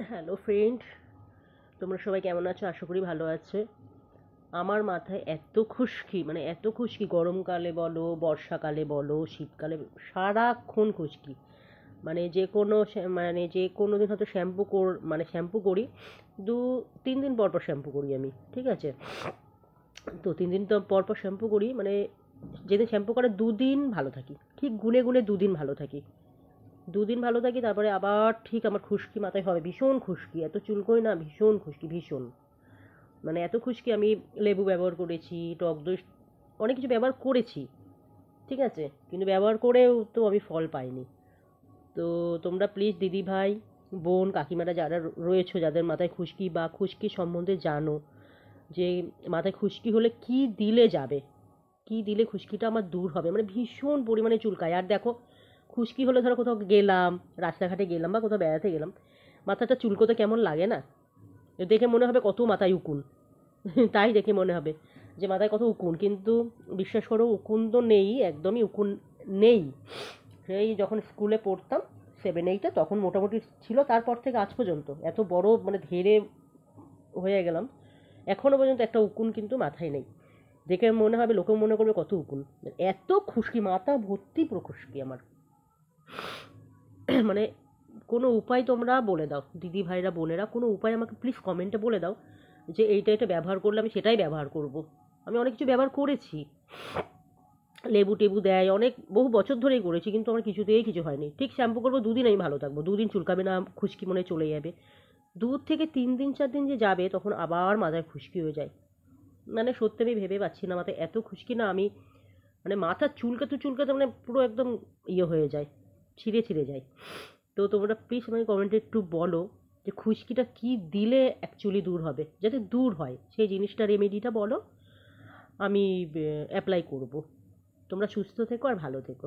Hello friend, তোমরা সবাই কেমন আছো? আশা করি ভালো আছে। আমার মাথায় এত খুশকি, মানে এত খুশকি, গরমকালে বলো, বর্ষাকালে বলো, শীতকালে, সারাক্ষণ খুশকি। মানে যে কোনো দিন হয়তো শ্যাম্পু করি, 2-3 দিন পর পর শ্যাম্পু করি আমি, ঠিক আছে? তো 3 দিন তো পর পর শ্যাম্পু করি, মানে যেদিন শ্যাম্পু করে 2 দিন ভালো থাকি, ঠিক গুনে গুনে 2 দিন ভালো থাকি। 2 দিন ভালো থাকি, তারপরে আবার ঠিক আমার খুশকি মাথায় হবে, ভীষণ খুশকি, এত চুলকোই না, ভীষণ খুশকি, ভীষণ। মানে এত খুশকি, আমি লেবু ব্যবহার করেছি, টক দই, অনেক কিছু ব্যবহার করেছি, ঠিক আছে, কিন্তু ব্যবহার করেও তো আমি ফল পাইনি। তো তোমরা প্লিজ দিদি ভাই, বোন, কাকিমারা যারা রয়েছো, যাদের মাথায় খুশকি বা খুশকি সম্বন্ধে জানো, যে মাথায় খুশকি হলে কি দিলে যাবে, কি দিলে খুশকিটা আমার দূর হবে, মানে ভীষণ পরিমাণে চুলকায়। আর দেখো, খুশকি হলে ধরো কোথাও গেলাম, রাস্তাঘাটে গেলাম বা কোথাও বেড়াতে গেলাম, মাথাটা চুলকোতে কেমন লাগে না? দেখে মনে হবে কত মাথায় উকুন। তাই দেখে মনে হবে যে মাথায় কত উকুন, কিন্তু বিশ্বাস করো, উকুন তো নেই, একদমই উকুন নেই। সেই যখন স্কুলে পড়তাম 7-8-এ, তখন মোটামুটি ছিল, তারপর থেকে আজ পর্যন্ত এত বড় মানে ধেড়ে হয়ে গেলাম, এখনো পর্যন্ত একটা উকুন কিন্তু মাথায় নেই। দেখে মনে হবে, লোকে মনে করবে কত উকুন, এত খুশকি, মাথা ভর্তি পুরো খুশকি আমার। মানে কোনো উপায় তোমরা বলে দাও, দিদি ভাইরা বোনেরা, কোনো উপায় আমাকে প্লিজ কমেন্টে বলে দাও, যে এইটা এটা ব্যবহার করলে আমি সেটাই ব্যবহার করব। আমি অনেক কিছু ব্যবহার করেছি, লেবু টেবু দেয়, অনেক বহু বছর ধরেই করেছি, কিন্তু আমার কিছুতেই কিছু হয়নি। ঠিক শ্যাম্পু করবো 2 দিন, আমি ভালো থাকবো, 2 দিন চুলকাবে না, খুশকি মনে চলে যাবে। 2 থেকে 3 দিন 4 দিন যে যাবে, তখন আবার মাথায় খুশকি হয়ে যায়। মানে সত্যি আমি ভেবে পাচ্ছি না, মাথায় এত খুশকি না, আমি মানে মাথা চুলকাতে চুলকাতে মানে পুরো একদম ইয়ে হয়ে যায়, ছিঁড়ে ছিঁড়ে যায়। তো তোমরা প্লিজ আমাকে কমেন্টে একটু বলো যে খুশকিটা কি দিলে অ্যাকচুয়ালি দূর হবে, যাতে দূর হয় সেই জিনিসটা, রেমেডিটা বলো, আমি অ্যাপ্লাই করব। তোমরা সুস্থ থেকো আর ভালো থেকো।